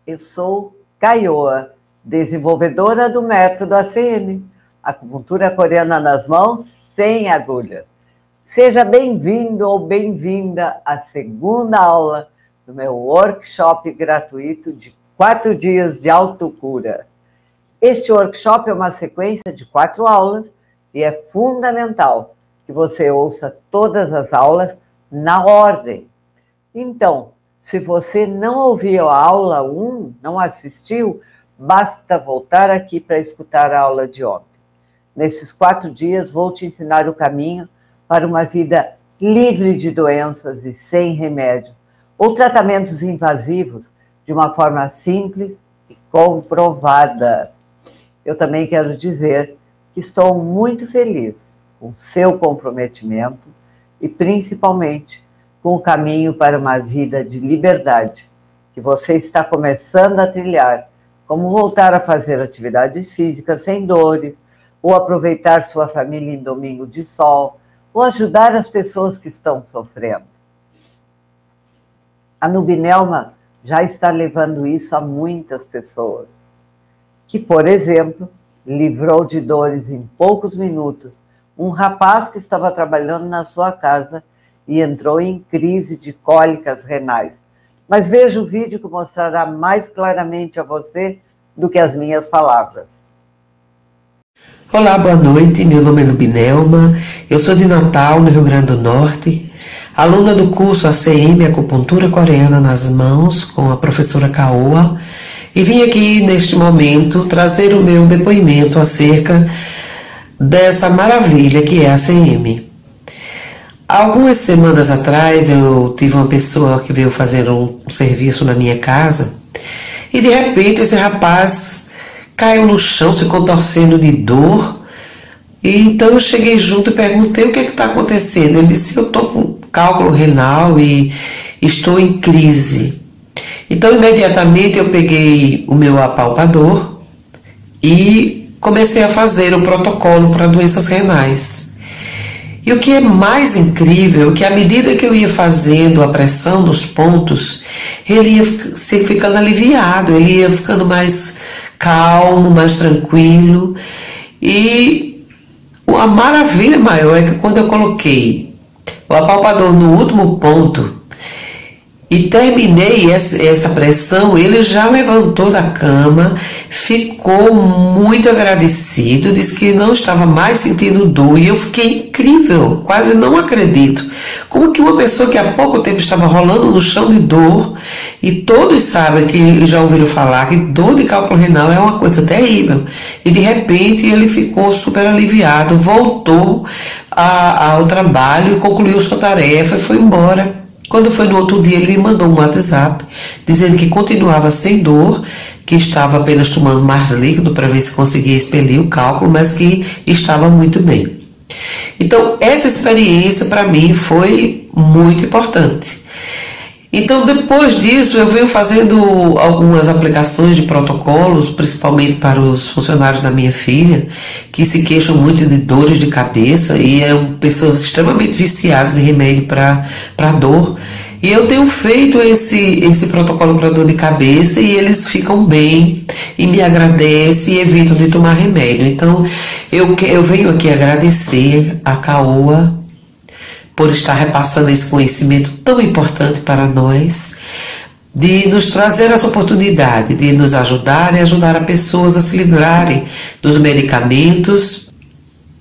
eu sou Kaioa, desenvolvedora do método ACM, acupuntura coreana nas mãos, sem agulha. Seja bem-vindo ou bem-vinda à segunda aula do meu workshop gratuito de 4 dias de autocura. Este workshop é uma sequência de 4 aulas e é fundamental que você ouça todas as aulas na ordem. Então, se você não ouviu a aula 1, não assistiu, basta voltar aqui para escutar a aula de ontem. Nesses 4 dias, vou te ensinar o caminho para uma vida livre de doenças e sem remédios, ou tratamentos invasivos, de uma forma simples e comprovada. Eu também quero dizer que estou muito feliz com seu comprometimento e, principalmente, com o caminho para uma vida de liberdade, que você está começando a trilhar, como voltar a fazer atividades físicas sem dores, ou aproveitar sua família em domingo de sol, ou ajudar as pessoas que estão sofrendo. A Nubinelma já está levando isso a muitas pessoas, que, por exemplo, livrou de dores em poucos minutos um rapaz que estava trabalhando na sua casa e entrou em crise de cólicas renais. Mas veja o vídeo que mostrará mais claramente a você do que as minhas palavras. Olá, boa noite, meu nome é Nubinelma, eu sou de Natal, no Rio Grande do Norte, aluna do curso ACM, Acupuntura Coreana nas Mãos, com a professora Kaioa, e vim aqui neste momento trazer o meu depoimento acerca dessa maravilha que é a ACM. Algumas semanas atrás eu tive uma pessoa que veio fazer um serviço na minha casa e de repente esse rapaz caiu no chão se contorcendo de dor, e então eu cheguei junto e perguntei o que está acontecendo. Ele disse: eu estou com cálculo renal e estou em crise. Então imediatamente eu peguei o meu apalpador e comecei a fazer o protocolo para doenças renais. E o que é mais incrível é que à medida que eu ia fazendo a pressão nos pontos, ele ia se ficando aliviado, ele ia ficando mais calmo, mais tranquilo. E a maravilha maior é que quando eu coloquei o apalpador no último ponto e terminei essa pressão, ele já levantou da cama, ficou muito agradecido, disse que não estava mais sentindo dor, e eu fiquei incrível, quase não acredito. Como que uma pessoa que há pouco tempo estava rolando no chão de dor, e todos sabem que já ouviram falar que dor de cálculo renal é uma coisa terrível, e de repente ele ficou super aliviado, voltou ao trabalho e concluiu sua tarefa e foi embora. Quando foi no outro dia, ele me mandou um WhatsApp dizendo que continuava sem dor, que estava apenas tomando mais líquido para ver se conseguia expelir o cálculo, mas que estava muito bem. Então, essa experiência para mim foi muito importante. Então, depois disso, eu venho fazendo algumas aplicações de protocolos, principalmente para os funcionários da minha filha, que se queixam muito de dores de cabeça e são pessoas extremamente viciadas em remédio para dor. E eu tenho feito esse protocolo para dor de cabeça e eles ficam bem e me agradecem e evitam de tomar remédio. Então, eu venho aqui agradecer a Kaioa por estar repassando esse conhecimento tão importante para nós, de nos trazer essa oportunidade, de nos ajudar e ajudar as pessoas a se livrarem dos medicamentos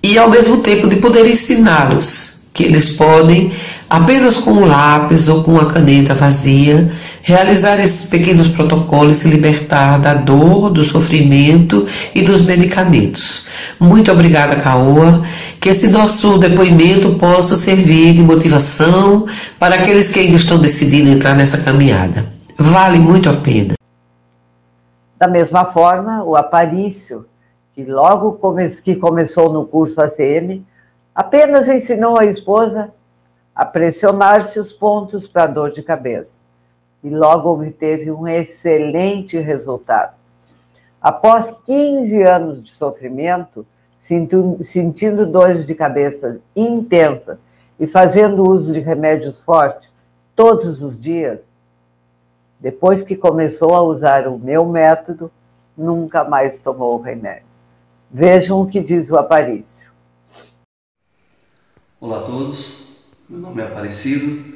e ao mesmo tempo de poder ensiná-los que eles podem, apenas com um lápis ou com uma caneta vazia, realizar esses pequenos protocolos e se libertar da dor, do sofrimento e dos medicamentos. Muito obrigada, Kaioa, que esse nosso depoimento possa servir de motivação para aqueles que ainda estão decidindo entrar nessa caminhada. Vale muito a pena. Da mesma forma, o Aparício, que logo que começou no curso ACM, apenas ensinou a esposa a pressionar-se os pontos para dor de cabeça. E logo obteve um excelente resultado. Após 15 anos de sofrimento, sentindo dores de cabeça intensas e fazendo uso de remédios fortes todos os dias, Depois que começou a usar o meu método, nunca mais tomou o remédio. Vejam o que diz o Aparício. Olá a todos, meu nome é Aparecido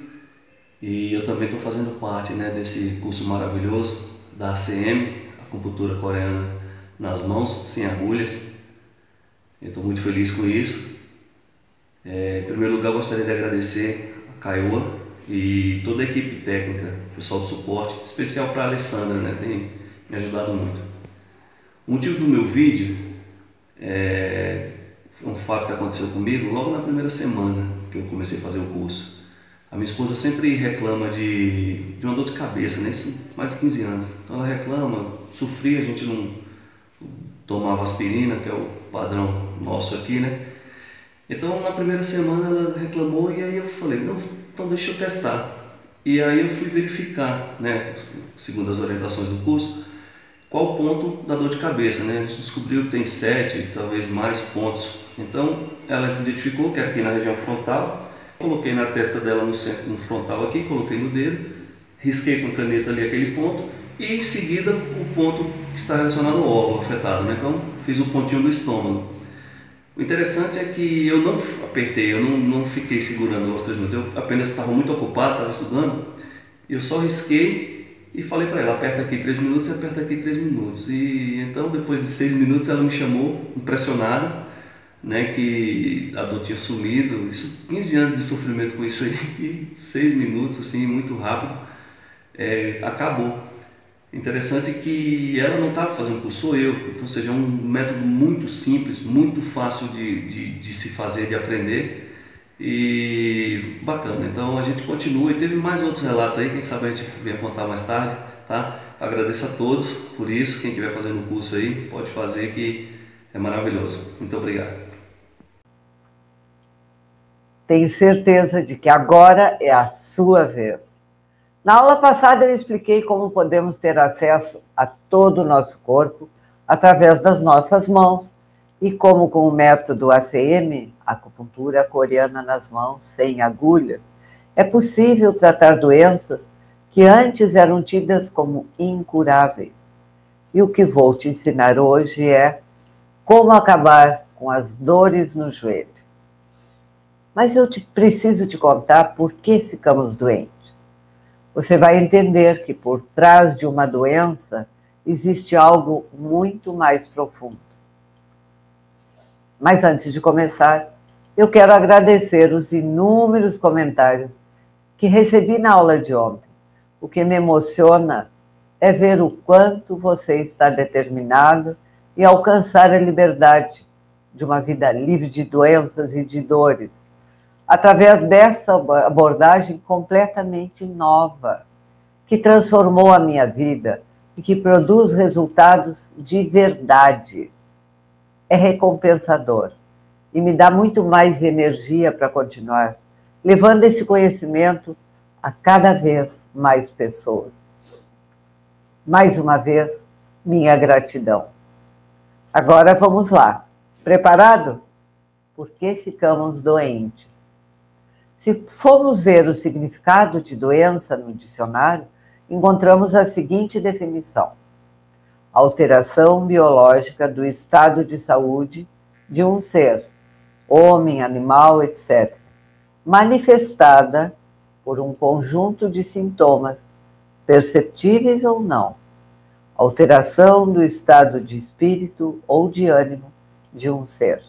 e eu também estou fazendo parte, desse curso maravilhoso da ACM, Acupuntura Coreana nas Mãos, sem agulhas. Eu estou muito feliz com isso. Em primeiro lugar, eu gostaria de agradecer a Kaiwa e toda a equipe técnica, pessoal do suporte, em especial para a Alessandra, tem me ajudado muito. O motivo do meu vídeo é um fato que aconteceu comigo logo na primeira semana que eu comecei a fazer o curso. A minha esposa sempre reclama de uma dor de cabeça, mais de 15 anos. Então ela reclama, sofria, a gente não tomava aspirina, que é o padrão nosso aqui, Então na primeira semana ela reclamou e aí eu falei, não, então deixa eu testar. E aí eu fui verificar, segundo as orientações do curso, qual o ponto da dor de cabeça, A gente descobriu que tem 7, talvez mais pontos. Então ela identificou que era aqui na região frontal. Coloquei na testa dela no centro, no frontal aqui, coloquei no dedo, risquei com caneta ali aquele ponto e em seguida o ponto que está relacionado ao órgão afetado, Então fiz o pontinho do estômago. O interessante é que eu não apertei, eu não fiquei segurando os 3 minutos, eu apenas estava muito ocupado, estava estudando, eu só risquei e falei para ela, aperta aqui 3 minutos e aperta aqui 3 minutos. E então depois de 6 minutos ela me chamou, impressionada, que a dor tinha sumido. Isso, 15 anos de sofrimento com isso aí, e 6 minutos, assim, muito rápido, acabou. Interessante que ela não estava fazendo curso, sou eu. Então, ou seja, é um método muito simples, muito fácil de se fazer, de aprender e bacana. Então a gente continua e teve mais outros relatos aí, quem sabe a gente venha contar mais tarde, tá? Agradeço a todos por isso, quem estiver fazendo o curso aí, pode fazer que é maravilhoso. Muito obrigado. Tenho certeza de que agora é a sua vez. Na aula passada eu expliquei como podemos ter acesso a todo o nosso corpo através das nossas mãos e como com o método ACM, Acupuntura Coreana nas Mãos, sem agulhas, é possível tratar doenças que antes eram tidas como incuráveis. E o que vou te ensinar hoje é como acabar com as dores no joelho. Mas eu preciso te contar por que ficamos doentes. Você vai entender que por trás de uma doença existe algo muito mais profundo. Mas antes de começar, eu quero agradecer os inúmeros comentários que recebi na aula de ontem. O que me emociona é ver o quanto você está determinado em alcançar a liberdade de uma vida livre de doenças e de dores, através dessa abordagem completamente nova, que transformou a minha vida e que produz resultados de verdade. É recompensador e me dá muito mais energia para continuar, levando esse conhecimento a cada vez mais pessoas. Mais uma vez, minha gratidão. Agora vamos lá. Preparado? Por que ficamos doentes? Se formos ver o significado de doença no dicionário, encontramos a seguinte definição: alteração biológica do estado de saúde de um ser, homem, animal, etc., manifestada por um conjunto de sintomas, perceptíveis ou não, alteração do estado de espírito ou de ânimo de um ser.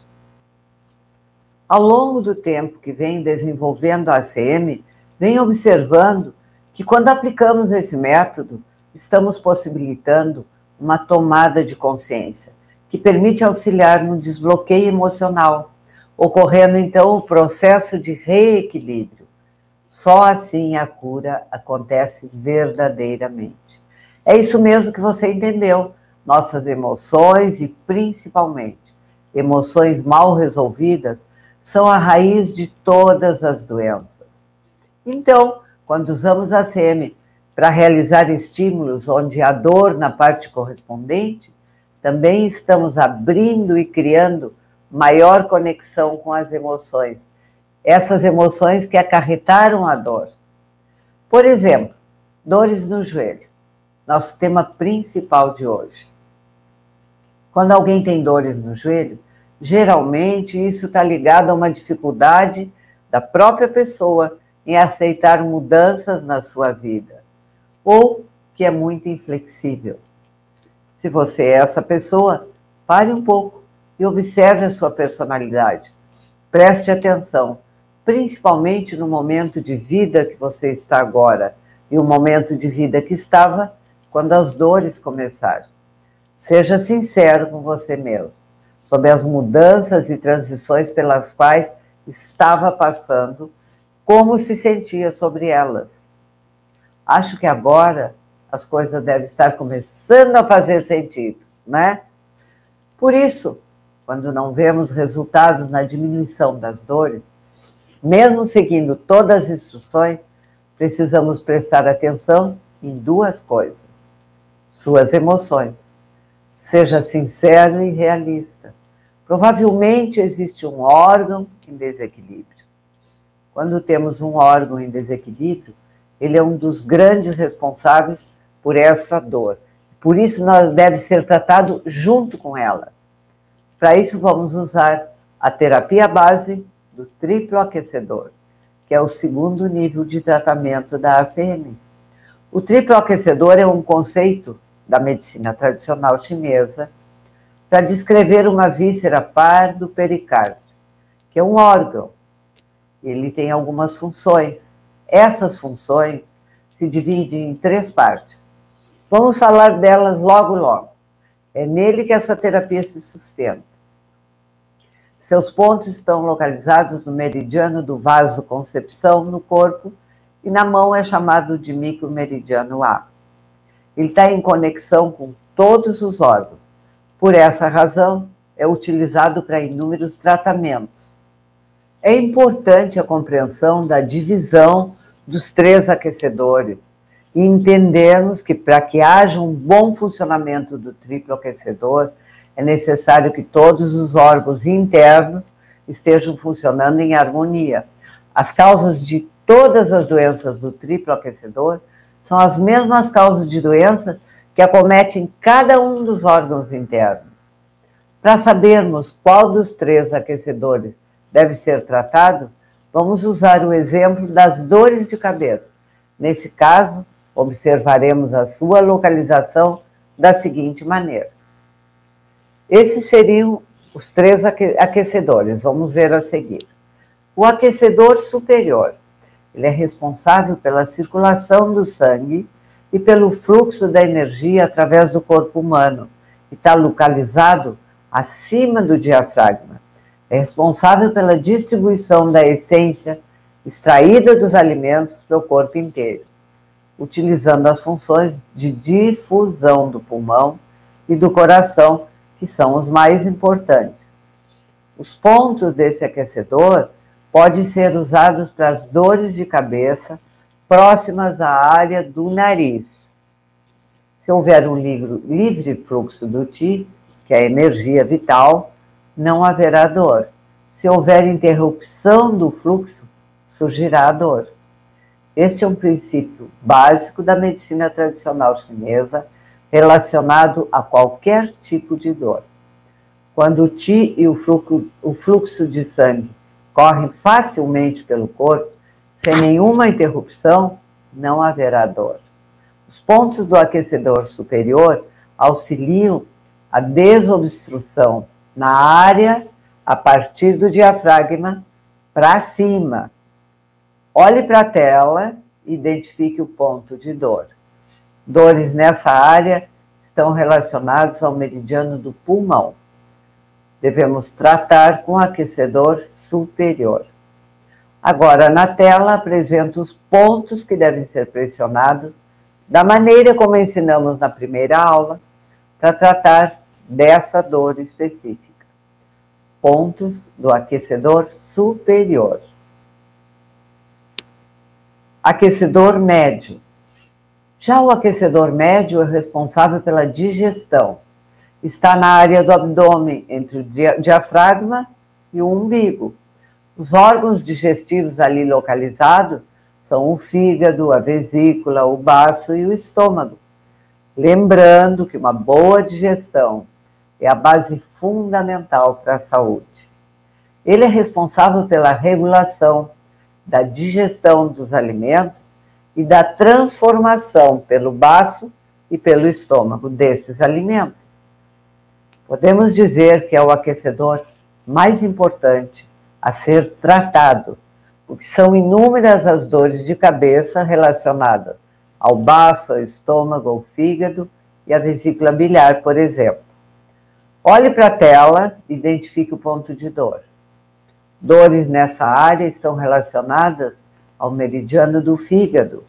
Ao longo do tempo que venho desenvolvendo a ACM, venho observando que quando aplicamos esse método, estamos possibilitando uma tomada de consciência, que permite auxiliar no desbloqueio emocional, ocorrendo então o processo de reequilíbrio. Só assim a cura acontece verdadeiramente. É isso mesmo que você entendeu. Nossas emoções e principalmente emoções mal resolvidas são a raiz de todas as doenças. Então, quando usamos a ACM para realizar estímulos onde há dor na parte correspondente, também estamos abrindo e criando maior conexão com as emoções, essas emoções que acarretaram a dor. Por exemplo, dores no joelho. nosso tema principal de hoje. Quando alguém tem dores no joelho, geralmente isso está ligado a uma dificuldade da própria pessoa em aceitar mudanças na sua vida, ou que é muito inflexível. Se você é essa pessoa, pare um pouco e observe a sua personalidade. Preste atenção, principalmente no momento de vida que você está agora e o momento de vida que estava quando as dores começaram. Seja sincero com você mesmo sobre as mudanças e transições pelas quais estava passando, como se sentia sobre elas. Acho que agora as coisas devem estar começando a fazer sentido, né? Por isso, quando não vemos resultados na diminuição das dores, mesmo seguindo todas as instruções, precisamos prestar atenção em duas coisas: suas emoções. Seja sincero e realista. Provavelmente existe um órgão em desequilíbrio. Quando temos um órgão em desequilíbrio, ele é um dos grandes responsáveis por essa dor. Por isso, deve ser tratado junto com ela. Para isso, vamos usar a terapia base do triplo aquecedor, que é o segundo nível de tratamento da ACM. O triplo aquecedor é um conceito da medicina tradicional chinesa para descrever uma víscera par do pericárdio, que é um órgão. Ele tem algumas funções. Essas funções se dividem em 3 partes. Vamos falar delas logo. É nele que essa terapia se sustenta. Seus pontos estão localizados no meridiano do vasoconcepção no corpo e na mão é chamado de micromeridiano A. Ele está em conexão com todos os órgãos. Por essa razão, é utilizado para inúmeros tratamentos. É importante a compreensão da divisão dos 3 aquecedores e entendermos que para que haja um bom funcionamento do triplo aquecedor, é necessário que todos os órgãos internos estejam funcionando em harmonia. As causas de todas as doenças do triplo aquecedor são as mesmas causas de doença que acometem cada um dos órgãos internos. Para sabermos qual dos 3 aquecedores deve ser tratado, vamos usar o exemplo das dores de cabeça. Nesse caso, observaremos a sua localização da seguinte maneira. Esses seriam os 3 aquecedores, vamos ver a seguir. O aquecedor superior, ele é responsável pela circulação do sangue e pelo fluxo da energia através do corpo humano e está localizado acima do diafragma. É responsável pela distribuição da essência extraída dos alimentos para o corpo inteiro, utilizando as funções de difusão do pulmão e do coração, que são os mais importantes. Os pontos desse aquecedor podem ser usados para as dores de cabeça próximas à área do nariz. Se houver um livre fluxo do Qi, que é a energia vital, não haverá dor. Se houver interrupção do fluxo, surgirá a dor. Este é um princípio básico da medicina tradicional chinesa relacionado a qualquer tipo de dor. Quando o Qi e o fluxo de sangue correm facilmente pelo corpo, sem nenhuma interrupção, não haverá dor. Os pontos do aquecedor superior auxiliam a desobstrução na área a partir do diafragma para cima. Olhe para a tela e identifique o ponto de dor. Dores nessa área estão relacionadas ao meridiano do pulmão. Devemos tratar com o aquecedor superior. Agora, na tela, apresento os pontos que devem ser pressionados da maneira como ensinamos na primeira aula, para tratar dessa dor específica. Pontos do aquecedor superior. Aquecedor médio. Já o aquecedor médio é responsável pela digestão. Está na área do abdômen, entre o diafragma e o umbigo. Os órgãos digestivos ali localizados são o fígado, a vesícula, o baço e o estômago. Lembrando que uma boa digestão é a base fundamental para a saúde. Ele é responsável pela regulação da digestão dos alimentos e da transformação pelo baço e pelo estômago desses alimentos. Podemos dizer que é o aquecedor mais importante a ser tratado, porque são inúmeras as dores de cabeça relacionadas ao baço, ao estômago, ao fígado e à vesícula biliar, por exemplo. Olhe para a tela e identifique o ponto de dor. Dores nessa área estão relacionadas ao meridiano do fígado,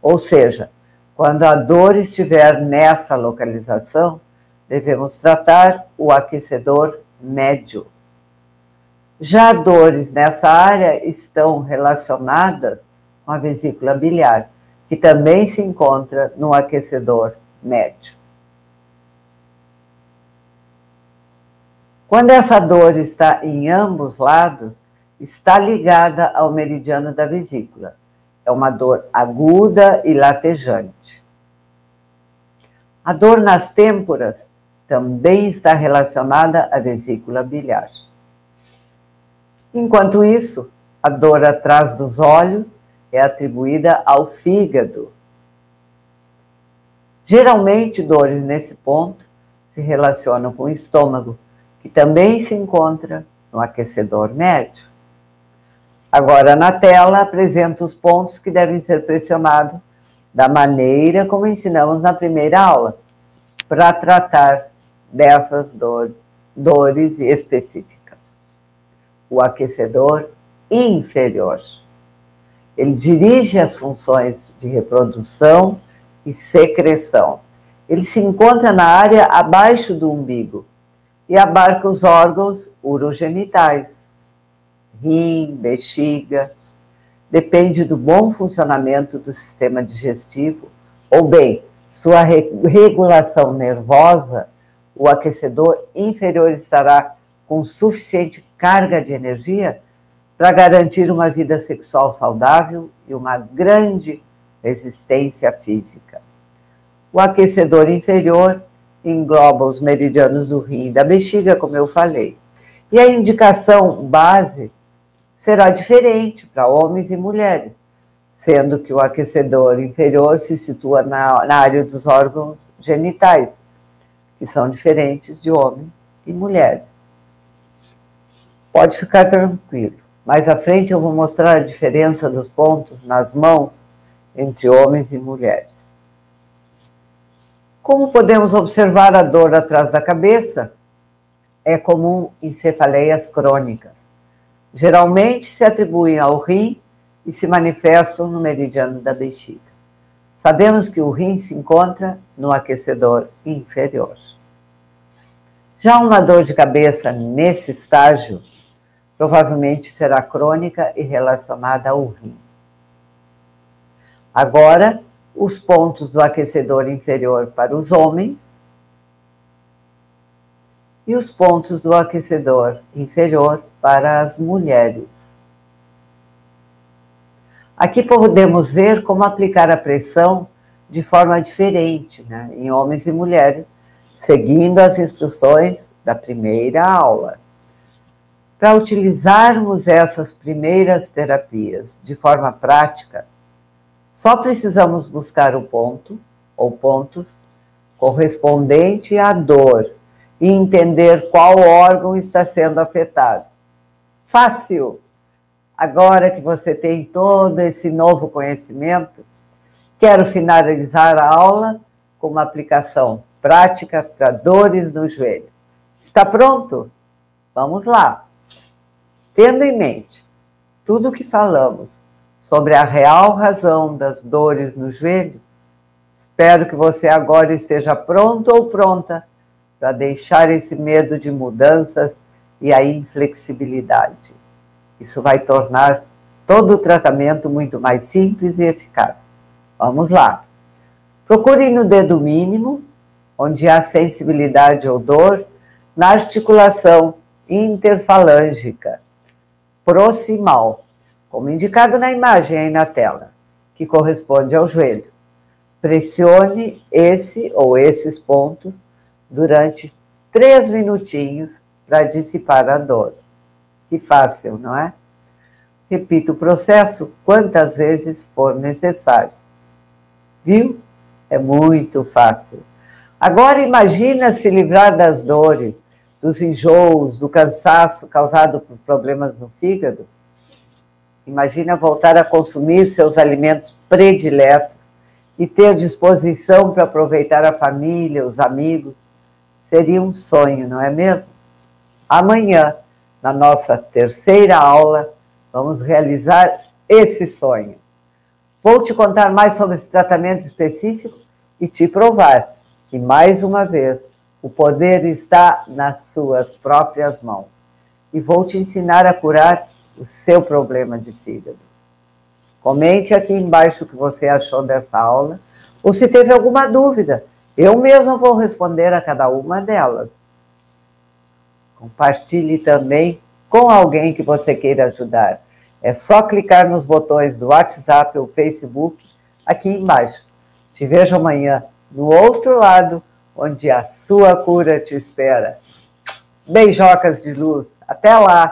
ou seja, quando a dor estiver nessa localização, devemos tratar o aquecedor médio. Já dores nessa área estão relacionadas com a vesícula biliar, que também se encontra no aquecedor médio. Quando essa dor está em ambos lados, está ligada ao meridiano da vesícula. É uma dor aguda e latejante. A dor nas têmporas também está relacionada à vesícula biliar. Enquanto isso, a dor atrás dos olhos é atribuída ao fígado. Geralmente, dores nesse ponto se relacionam com o estômago, que também se encontra no aquecedor médio. Agora, na tela, apresento os pontos que devem ser pressionados da maneira como ensinamos na primeira aula, para tratar dessas dores específicas. O aquecedor inferior. Ele dirige as funções de reprodução e secreção. Ele se encontra na área abaixo do umbigo e abarca os órgãos urogenitais, rim, bexiga. Depende do bom funcionamento do sistema digestivo, ou bem, sua regulação nervosa, o aquecedor inferior estará com suficiente carga de energia para garantir uma vida sexual saudável e uma grande resistência física. O aquecedor inferior engloba os meridianos do rim e da bexiga, como eu falei. E a indicação base será diferente para homens e mulheres, sendo que o aquecedor inferior se situa na área dos órgãos genitais, que são diferentes de homens e mulheres. Pode ficar tranquilo. Mais à frente eu vou mostrar a diferença dos pontos nas mãos entre homens e mulheres. Como podemos observar a dor atrás da cabeça, é comum em cefaleias crônicas. Geralmente se atribuem ao rim e se manifestam no meridiano da bexiga. Sabemos que o rim se encontra no aquecedor inferior. Já uma dor de cabeça nesse estágio, provavelmente será crônica e relacionada ao rim. Agora, os pontos do aquecedor inferior para os homens e os pontos do aquecedor inferior para as mulheres. Aqui podemos ver como aplicar a pressão de forma diferente, né, em homens e mulheres, seguindo as instruções da primeira aula. Para utilizarmos essas primeiras terapias de forma prática, só precisamos buscar o ponto ou pontos correspondente à dor e entender qual órgão está sendo afetado. Fácil! Agora que você tem todo esse novo conhecimento, quero finalizar a aula com uma aplicação prática para dores no joelho. Está pronto? Vamos lá! Tendo em mente tudo o que falamos sobre a real razão das dores no joelho, espero que você agora esteja pronto ou pronta para deixar esse medo de mudanças e a inflexibilidade. Isso vai tornar todo o tratamento muito mais simples e eficaz. Vamos lá. Procure no dedo mínimo, onde há sensibilidade ou dor, na articulação interfalângica proximal, como indicado na imagem aí na tela, que corresponde ao joelho. Pressione esse ou esses pontos durante 3 minutinhos para dissipar a dor. Que fácil, não é? Repita o processo quantas vezes for necessário. Viu? É muito fácil. Agora imagina se livrar das dores, dos enjoos, do cansaço causado por problemas no fígado. Imagina voltar a consumir seus alimentos prediletos e ter disposição para aproveitar a família, os amigos. Seria um sonho, não é mesmo? Amanhã, na nossa terceira aula, vamos realizar esse sonho. Vou te contar mais sobre esse tratamento específico e te provar que, mais uma vez, o poder está nas suas próprias mãos. E vou te ensinar a curar o seu problema de fígado. Comente aqui embaixo o que você achou dessa aula, ou se teve alguma dúvida. Eu mesma vou responder a cada uma delas. Compartilhe também com alguém que você queira ajudar. É só clicar nos botões do WhatsApp ou Facebook aqui embaixo. Te vejo amanhã no outro lado, onde a sua cura te espera. Beijocas de luz. Até lá!